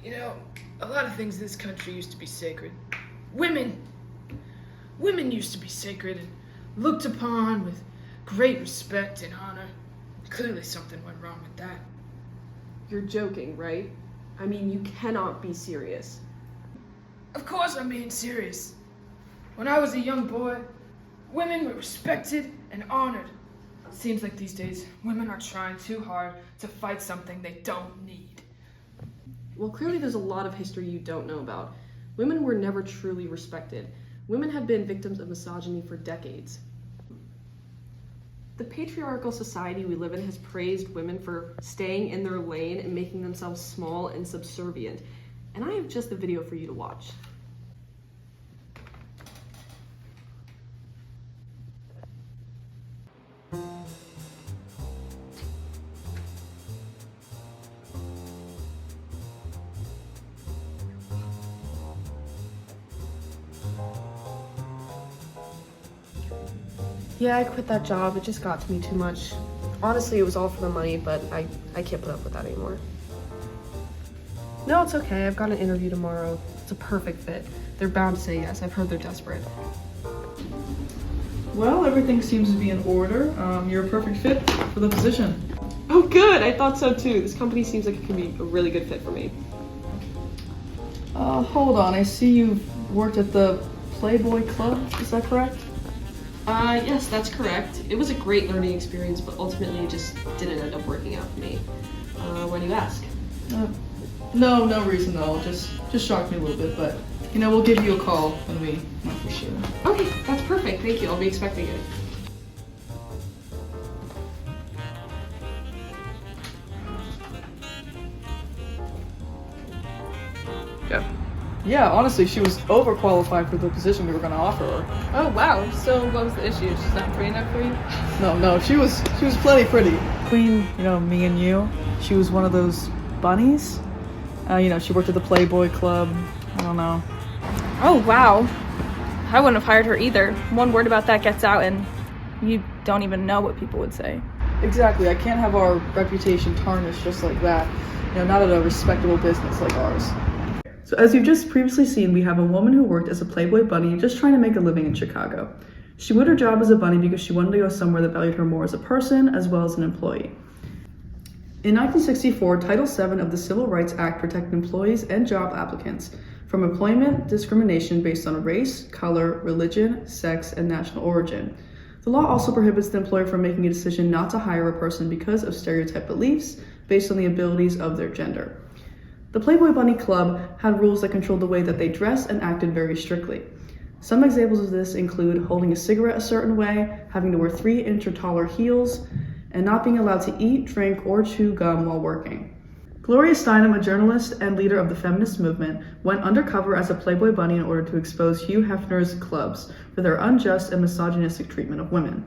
You know, a lot of things in this country used to be sacred. Women used to be sacred and looked upon with great respect and honor. Clearly something went wrong with that. You're joking, right? I mean, you cannot be serious. Of course I'm being serious. When I was a young boy, women were respected and honored. It seems like these days, women are trying too hard to fight something they don't need. Well, clearly there's a lot of history you don't know about. Women were never truly respected. Women have been victims of misogyny for decades. The patriarchal society we live in has praised women for staying in their lane and making themselves small and subservient. And I have just the video for you to watch. Yeah, I quit that job. It just got to me too much. Honestly, it was all for the money, but I can't put up with that anymore. No, it's okay. I've got an interview tomorrow. It's a perfect fit. They're bound to say yes. I've heard they're desperate. Well, everything seems to be in order. You're a perfect fit for the position. Oh, good. I thought so too. This company seems like it could be a really good fit for me. Hold on. I see you've worked at the Playboy Club. Is that correct? Yes, that's correct. It was a great learning experience, but ultimately it just didn't end up working out for me. Why do you ask? No reason though. Just shocked me a little bit, but you know, we'll give you a call when we know for sure. Okay, that's perfect. Thank you. I'll be expecting it. Yeah, honestly, she was overqualified for the position we were going to offer her. Oh wow, so what was the issue? She's not pretty enough for you? No, she was plenty pretty. Between, me and you, she was one of those bunnies. She worked at the Playboy Club. I don't know. Oh wow. I wouldn't have hired her either. One word about that gets out and you don't even know what people would say. Exactly, I can't have our reputation tarnished just like that. Not at a respectable business like ours. So as you've just previously seen, we have a woman who worked as a Playboy bunny just trying to make a living in Chicago. She quit her job as a bunny because she wanted to go somewhere that valued her more as a person as well as an employee. In 1964, Title VII of the Civil Rights Act protected employees and job applicants from employment discrimination based on race, color, religion, sex, and national origin. The law also prohibits the employer from making a decision not to hire a person because of stereotype beliefs based on the abilities of their gender. The Playboy Bunny Club had rules that controlled the way that they dressed and acted very strictly. Some examples of this include holding a cigarette a certain way, having to wear 3-inch or taller heels, and not being allowed to eat, drink, or chew gum while working. Gloria Steinem, a journalist and leader of the feminist movement, went undercover as a Playboy bunny in order to expose Hugh Hefner's clubs for their unjust and misogynistic treatment of women.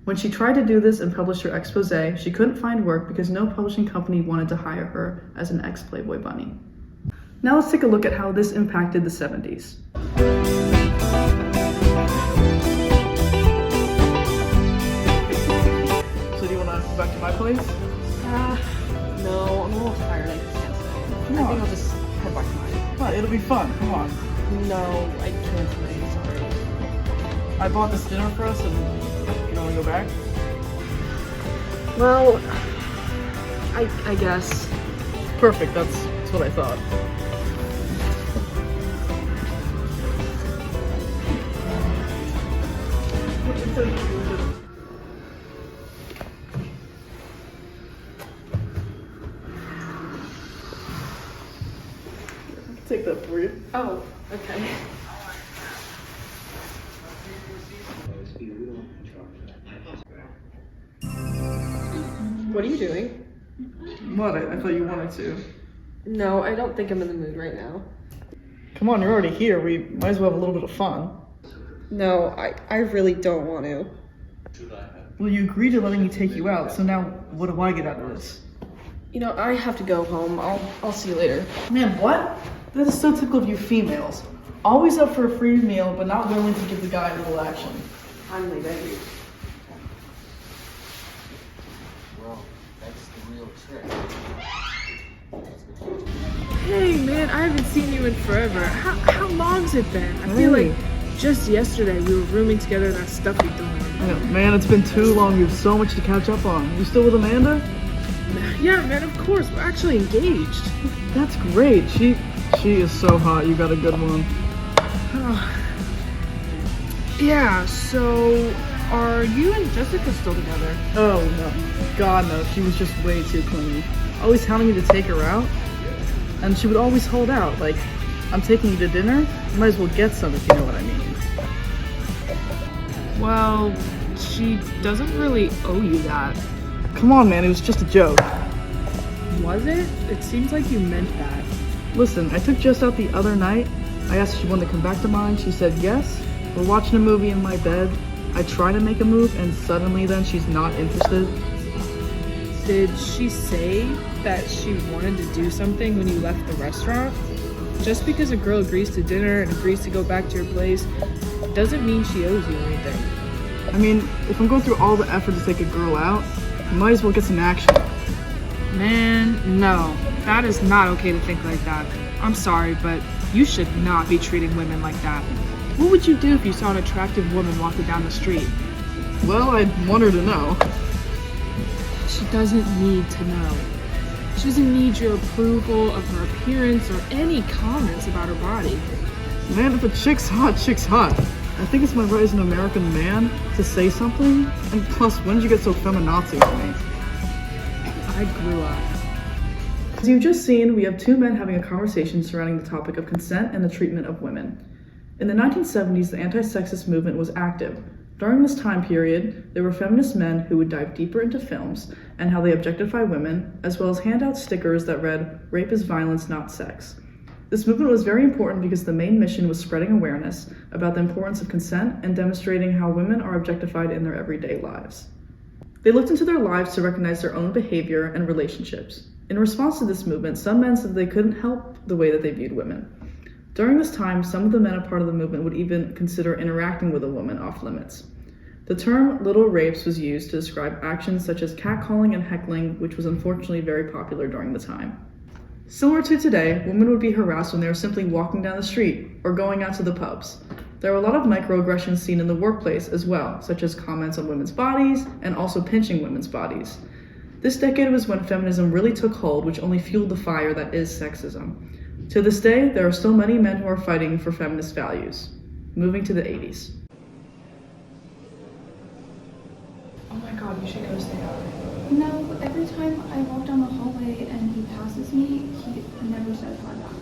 When she tried to do this and publish her expose, she couldn't find work because no publishing company wanted to hire her as an ex-Playboy bunny. Now let's take a look at how this impacted the 70s. So do you want to go back to my place? No, I'm a little tired. I can't stay. No. I think I'll just head back to mine. Well, it'll be fun. Come on. No, I can't today. Sorry. I bought this dinner for us, and you don't want to go back? Well, I guess. Perfect. That's what I thought. Take that for you. Oh, okay. What are you doing? What? I thought you wanted to. No, I don't think I'm in the mood right now. Come on, you're already here. We might as well have a little bit of fun. No, I really don't want to. Well, you agreed to letting me take you out, so now what do I get out of this? I have to go home. I'll see you later. Man, what? That is so typical of you females. Always up for a free meal, but not willing to give the guy a little action. I'm leaving. Well, that's the real trick. Hey, man. man, I haven't seen you in forever. How long's it been? I feel like just yesterday we were rooming together that stuffy dorm. Yeah, man, it's been too long. You have so much to catch up on. You still with Amanda? Yeah, man, of course. We're actually engaged. That's great. She is so hot. You got a good one. Yeah, so are you and Jessica still together? Oh, no. God, no. She was just way too clingy. Always hounding me to take her out. And she would always hold out. Like, I'm taking you to dinner. You might as well get some if you know what I mean. Well, she doesn't really owe you that. Come on, man. It was just a joke. Was it? It seems like you meant that. Listen, I took Jess out the other night. I asked if she wanted to come back to mine. She said yes. We're watching a movie in my bed. I try to make a move, and suddenly then she's not interested. Did she say that she wanted to do something when you left the restaurant? Just because a girl agrees to dinner and agrees to go back to your place doesn't mean she owes you anything. I mean, if I'm going through all the effort to take a girl out, you might as well get some action. Man, no. That is not okay to think like that. I'm sorry, but you should not be treating women like that. What would you do if you saw an attractive woman walking down the street? Well, I'd want her to know. She doesn't need to know. She doesn't need your approval of her appearance or any comments about her body. Man, if a chick's hot, chick's hot. I think it's my right as an American man to say something. And plus, when did you get so feminazi on me? I grew up. As you've just seen, we have two men having a conversation surrounding the topic of consent and the treatment of women. In the 1970s, the anti-sexist movement was active. During this time period, there were feminist men who would dive deeper into films and how they objectify women, as well as hand out stickers that read, "Rape is violence, not sex." This movement was very important because the main mission was spreading awareness about the importance of consent and demonstrating how women are objectified in their everyday lives. They looked into their lives to recognize their own behavior and relationships. In response to this movement, some men said they couldn't help the way that they viewed women. During this time, some of the men a part of the movement would even consider interacting with a woman off limits. The term little rapes was used to describe actions such as catcalling and heckling, which was unfortunately very popular during the time. Similar to today, women would be harassed when they were simply walking down the street or going out to the pubs. There were a lot of microaggressions seen in the workplace as well, such as comments on women's bodies and also pinching women's bodies. This decade was when feminism really took hold, which only fueled the fire that is sexism. To this day, there are still many men who are fighting for feminist values. Moving to the 80s. Oh my god, you should go stay out. No, every time I walk down the hallway and he passes me, he never says hi back.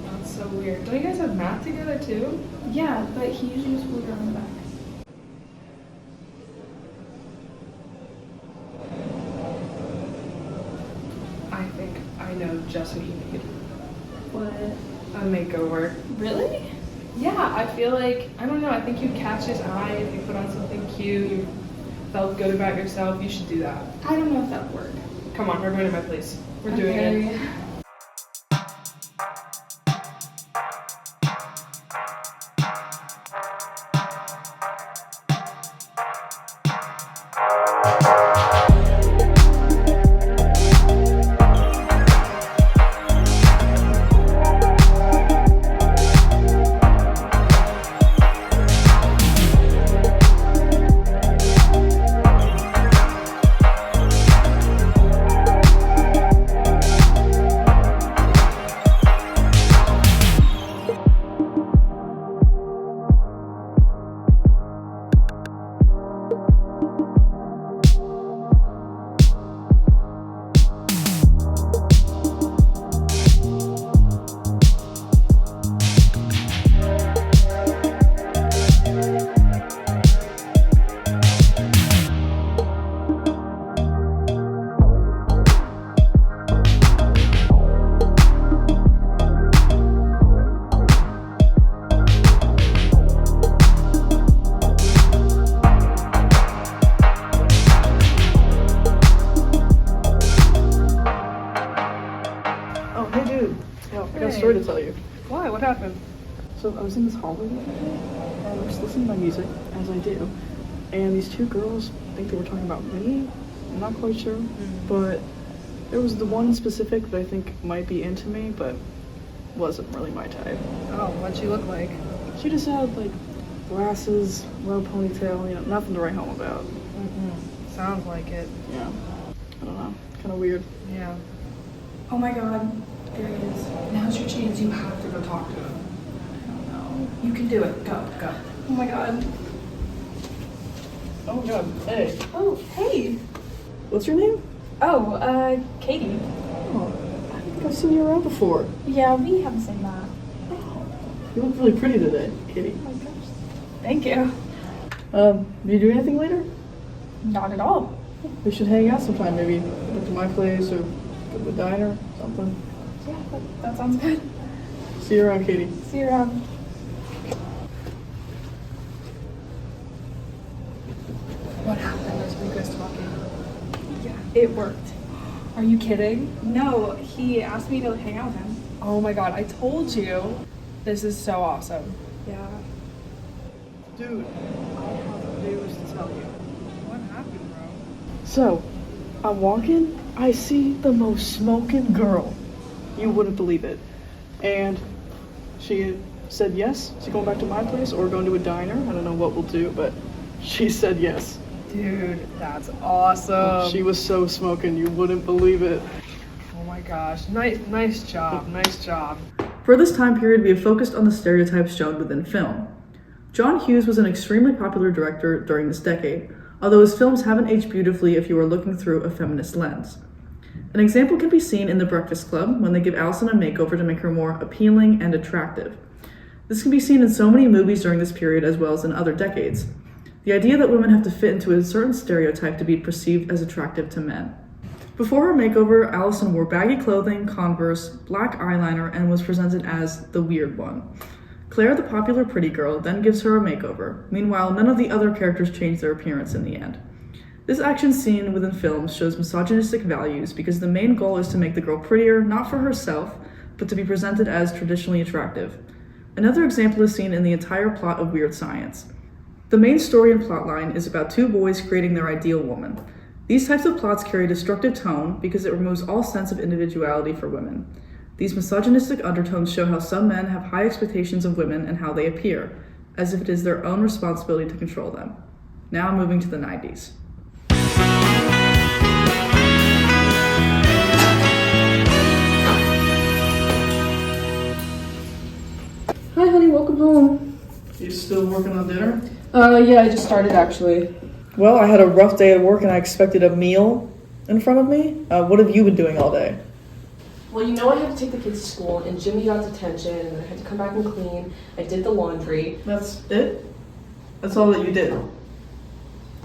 That's so weird. Don't you guys have math together too? Yeah, but he usually just pulls her on the back. I think I know just what you need. What? A makeover. Really? Yeah, I feel like, I don't know, I think you'd catch his eye if you put on something cute, you felt good about yourself, you should do that. I don't know if that would work. Come on, we're going to my place. We're doing it. Okay. Story to tell you. Why? What happened? So I was in this hallway the other day, and I was listening to my music, as I do, and these two girls, I think they were talking about me. I'm not quite sure, but there was the one specific that I think might be into me, but wasn't really my type. Oh, what'd she look like? She just had like glasses, low ponytail, nothing to write home about. Sounds like it. Yeah, I don't know, kind of weird. Yeah. Oh my god, there he is. Now's your chance. You have to go talk to him. I don't know. You can do it. Go. Oh my god. Oh my god, hey, Oh, hey. what's your name? Oh, Katie. Oh, I think I've seen you around before. Yeah, we have the same map. You look really pretty today, Kitty. Oh my gosh. Thank you. Do you do anything later? Not at all. We should hang out sometime, maybe go to my place or go to a diner, something. Yeah, that sounds good. See you around, Katie. See you around. What happened? Were you guys talking? Yeah, it worked. Are you kidding? No, he asked me to hang out with him. Oh my god, I told you. This is so awesome. Yeah. Dude, I have news to tell you. What happened, bro? So, I'm walking, I see the most smoking girl. You wouldn't believe it. And she said yes to going back to my place or going to a diner. I don't know what we'll do, but she said yes. Dude, that's awesome. She was so smoking, you wouldn't believe it. Oh my gosh. Nice job. Nice job. For this time period, we have focused on the stereotypes shown within film. John Hughes was an extremely popular director during this decade, although his films haven't aged beautifully if you are looking through a feminist lens. An example can be seen in The Breakfast Club, when they give Allison a makeover to make her more appealing and attractive. This can be seen in so many movies during this period as well as in other decades. The idea that women have to fit into a certain stereotype to be perceived as attractive to men. Before her makeover, Allison wore baggy clothing, Converse, black eyeliner, and was presented as the weird one. Claire, the popular pretty girl, then gives her a makeover. Meanwhile, none of the other characters change their appearance in the end. This action scene within films shows misogynistic values because the main goal is to make the girl prettier, not for herself, but to be presented as traditionally attractive. Another example is seen in the entire plot of Weird Science. The main story and plotline is about two boys creating their ideal woman. These types of plots carry a destructive tone because it removes all sense of individuality for women. These misogynistic undertones show how some men have high expectations of women and how they appear, as if it is their own responsibility to control them. Now moving to the 90s. Hi, honey. Welcome home. You still working on dinner? Yeah, I just started actually. Well, I had a rough day at work and I expected a meal in front of me. What have you been doing all day? Well, you know I had to take the kids to school, and Jimmy got detention, and then I had to come back and clean. I did the laundry. That's it? That's all that you did? Well,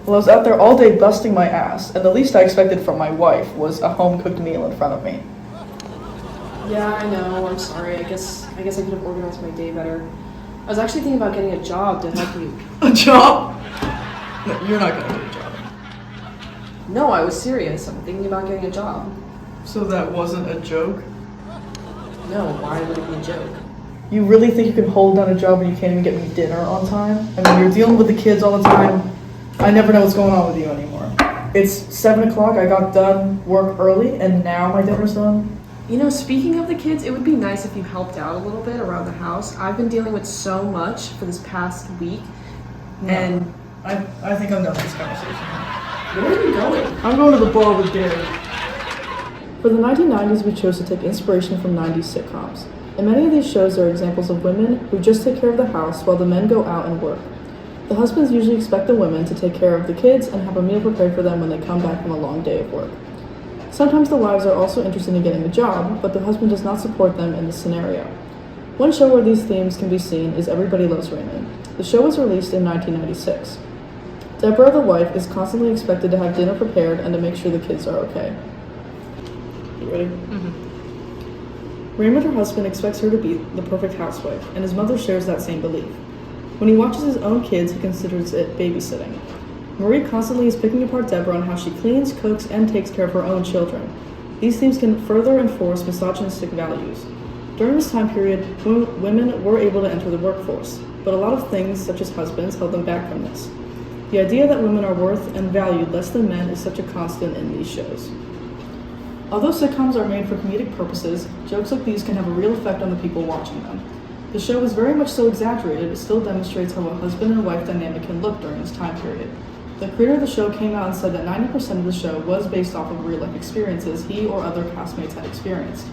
I was out there all day busting my ass, and the least I expected from my wife was a home-cooked meal in front of me. Yeah, I know. I'm sorry. I guess I could have organized my day better. I was actually thinking about getting a job to help you. A job? No, you're not gonna get a job. No, I was serious. I'm thinking about getting a job. So that wasn't a joke? No, why would it be a joke? You really think you can hold down a job when you can't even get me dinner on time? I mean, you're dealing with the kids all the time. I never know what's going on with you anymore. It's 7 o'clock, I got done work early, and now my dinner's done. You know, speaking of the kids, it would be nice if you helped out a little bit around the house. I've been dealing with so much for this past week, and I think I'm done with this conversation. where are you going? I'm going to the bar with Derek. For the 1990s, we chose to take inspiration from 90s sitcoms. In many of these shows, there are examples of women who just take care of the house while the men go out and work. The husbands usually expect the women to take care of the kids and have a meal prepared for them when they come back from a long day of work. Sometimes the wives are also interested in getting a job, but the husband does not support them in this scenario. One show where these themes can be seen is Everybody Loves Raymond. The show was released in 1996. Deborah, the wife, is constantly expected to have dinner prepared and to make sure the kids are okay. You ready? Mm-hmm. Raymond, her husband, expects her to be the perfect housewife, and his mother shares that same belief. When he watches his own kids, he considers it babysitting. Marie constantly is picking apart Deborah on how she cleans, cooks, and takes care of her own children. These themes can further enforce misogynistic values. During this time period, women were able to enter the workforce, but a lot of things, such as husbands, held them back from this. The idea that women are worth and valued less than men is such a constant in these shows. Although sitcoms are made for comedic purposes, jokes like these can have a real effect on the people watching them. The show is very much so exaggerated, it still demonstrates how a husband and wife dynamic can look during this time period. The creator of the show came out and said that 90% of the show was based off of real-life experiences he or other castmates had experienced.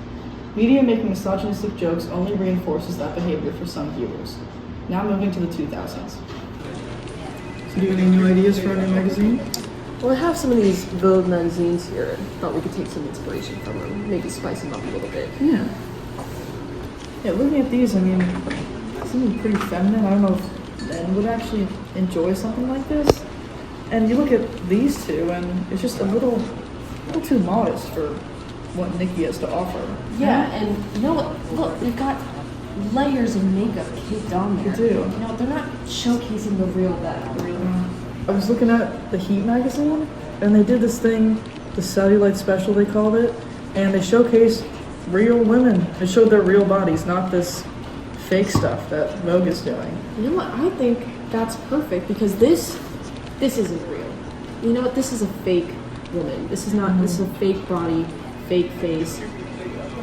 Media making misogynistic jokes only reinforces that behavior for some viewers. Now moving to the 2000s. So do you have any new ideas for a new magazine? Well, I have some of these Vogue magazines here. Thought we could take some inspiration from them. Maybe spice them up a little bit. Yeah. Yeah, looking at these, I mean, something pretty feminine. I don't know if men would actually enjoy something like this. And you look at these two, and it's just a little too modest for what Nikki has to offer. Yeah, and you know what? Look, they've got layers of makeup caked on there. They do. You know, they're not showcasing the real them. I was looking at the Heat magazine, and they did this thing, the cellulite special they called it, and they showcased real women. They showed their real bodies, not this fake stuff that Vogue is doing. You know what? I think that's perfect because this isn't real. You know what? This is a fake woman. This is not. This is a fake body, fake face.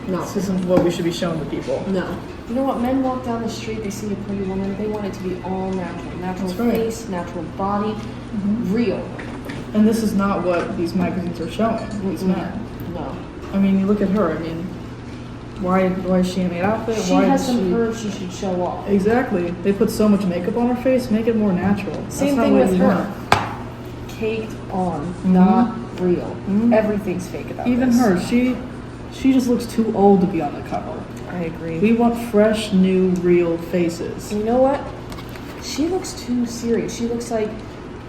No. This isn't what we should be showing to people. No. You know what? Men walk down the street, they see a pretty woman, they want it to be all natural. Natural That's right. face, natural body, real. And this is not what these magazines are showing, these men. No. I mean, you look at her, I mean, why is she in the outfit? She why has is some curves she should show off. Exactly. They put so much makeup on her face, make it more natural. Same That's thing not what with you her. want. Caked on, not real. Everything's fake about Even this. her, she just looks too old to be on the cover. I agree. We want fresh, new, real faces. You know what? She looks too serious. She looks like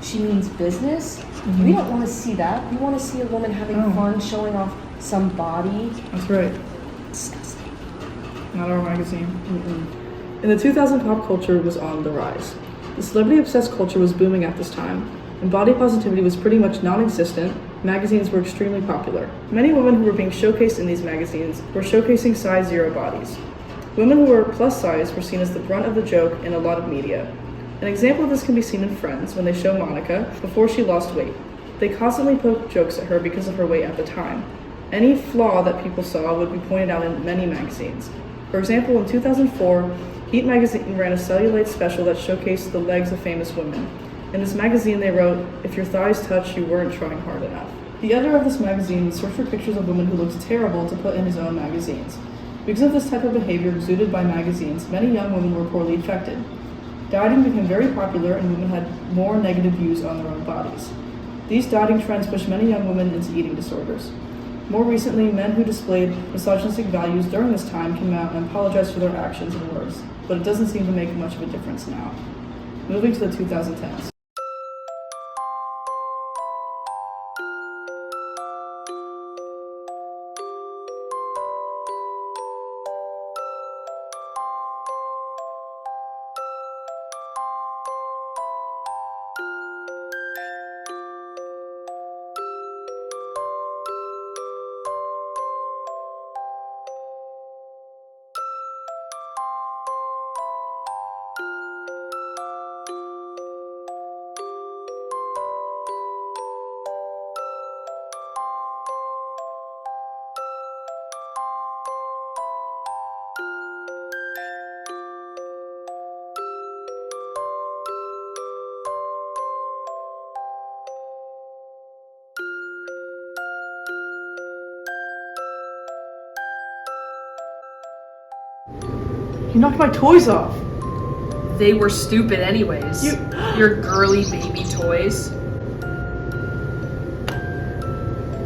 she means business. We don't want to see that. We want to see a woman having fun, showing off some body. That's right. Disgusting. Not our magazine. In the 2000, pop culture was on the rise. The celebrity-obsessed culture was booming at this time, and body positivity was pretty much non-existent. Magazines were extremely popular. Many women who were being showcased in these magazines were showcasing size 0 bodies. Women who were plus size were seen as the brunt of the joke in a lot of media. An example of this can be seen in Friends when they show Monica before she lost weight. They constantly poked jokes at her because of her weight at the time. Any flaw that people saw would be pointed out in many magazines. For example, in 2004, Heat magazine ran a cellulite special that showcased the legs of famous women. In this magazine, they wrote, "If your thighs touch, you weren't trying hard enough." The editor of this magazine searched for pictures of women who looked terrible to put in his own magazines. Because of this type of behavior exuded by magazines, many young women were poorly affected. Dieting became very popular and women had more negative views on their own bodies. These dieting trends pushed many young women into eating disorders. More recently, men who displayed misogynistic values during this time came out and apologized for their actions and words, but it doesn't seem to make much of a difference now. Moving to the 2010s. You knocked my toys off. They were stupid anyways. Your girly baby toys.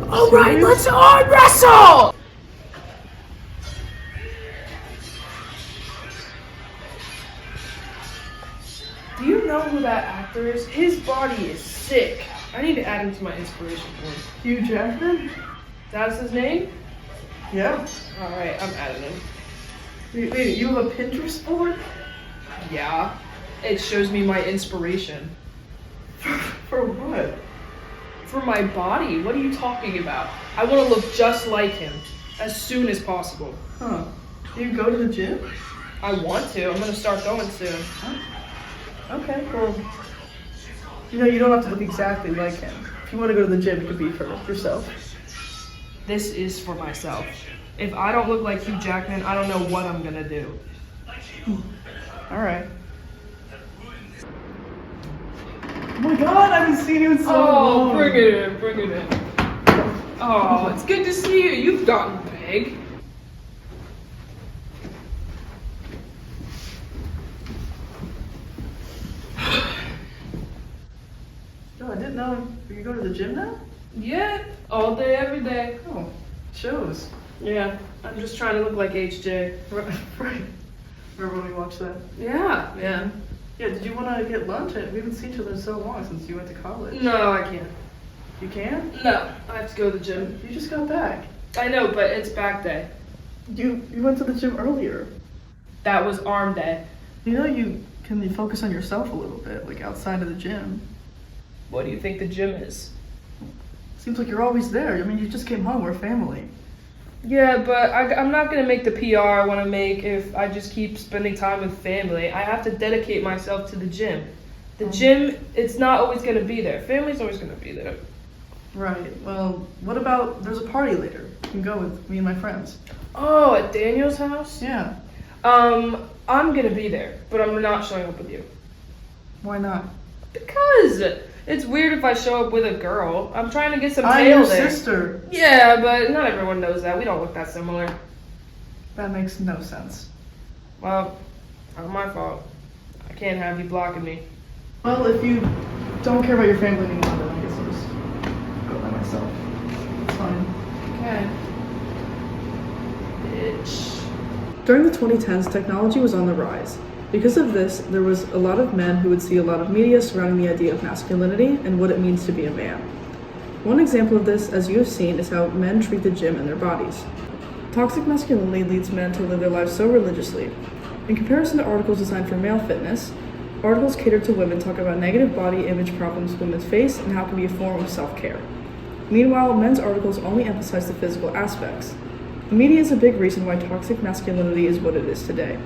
Alright, let's arm wrestle! Do you know who that actor is? His body is sick. I need to add him to my inspiration board. Hugh Jackman? That's his name? Yeah. Alright, I'm adding him. Wait, you have a Pinterest board? Yeah. It shows me my inspiration. For what? For my body? What are you talking about? I want to look just like him. As soon as possible. Huh. Do you go to the gym? I want to. I'm going to start going soon. Okay, cool. You know, you don't have to look exactly like him. If you want to go to the gym, it could be for yourself. This is for myself. If I don't look like Hugh Jackman, I don't know what I'm gonna do. All right. Oh my God, I haven't seen you in so long. Bring it in, bring it in. Oh, it's good to see you. You've gotten big. Yo, I didn't know you go to the gym now? Yeah, all day, every day. Oh, shows. Yeah, I'm just trying to look like HJ. Right. Remember when we watched that? Yeah. Yeah, did you want to get lunch? We haven't seen each other in so long since you went to college. No, I can't. You can? No, I have to go to the gym. You just got back. I know, but it's back day. You went to the gym earlier. That was arm day. You know you can focus on yourself a little bit, like outside of the gym. What do you think the gym is? Seems like you're always there. I mean, you just came home. We're family. Yeah, but I'm not gonna make the PR I want to make if I just keep spending time with family. I have to dedicate myself to the gym. The gym, it's not always gonna be there. Family's always gonna be there. Right. Well, what about there's a party later? You can go with me and my friends. Oh, at Daniel's house? Yeah. I'm gonna be there, but I'm not showing up with you. Why not? Because it's weird if I show up with a girl. I'm trying to get some I'm tail your there. sister. Yeah, but not everyone knows that. We don't look that similar. That makes no sense. Well, not my fault. I can't have you blocking me. Well, if you don't care about your family anymore, then I guess I'll just go by myself. It's fine. Okay. Bitch. During the 2010s, technology was on the rise. Because of this, there was a lot of men who would see a lot of media surrounding the idea of masculinity and what it means to be a man. One example of this, as you have seen, is how men treat the gym and their bodies. Toxic masculinity leads men to live their lives so religiously. In comparison to articles designed for male fitness, articles catered to women talk about negative body image problems women face and how it can be a form of self-care. Meanwhile, men's articles only emphasize the physical aspects. The media is a big reason why toxic masculinity is what it is today.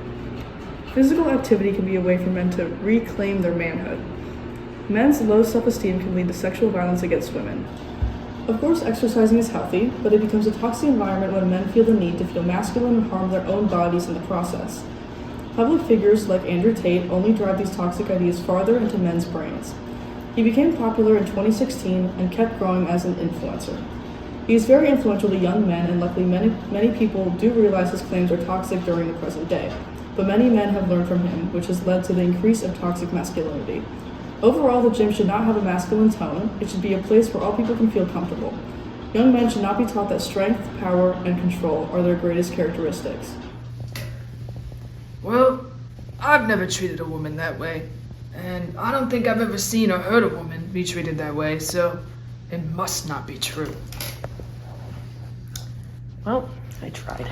Physical activity can be a way for men to reclaim their manhood. Men's low self-esteem can lead to sexual violence against women. Of course, exercising is healthy, but it becomes a toxic environment when men feel the need to feel masculine and harm their own bodies in the process. Public figures like Andrew Tate only drive these toxic ideas farther into men's brains. He became popular in 2016 and kept growing as an influencer. He is very influential to young men, and luckily many people do realize his claims are toxic during the present day. But many men have learned from him, which has led to the increase of toxic masculinity. Overall, the gym should not have a masculine tone. It should be a place where all people can feel comfortable. Young men should not be taught that strength, power, and control are their greatest characteristics. Well, I've never treated a woman that way. And I don't think I've ever seen or heard a woman be treated that way, so it must not be true. Well, I tried.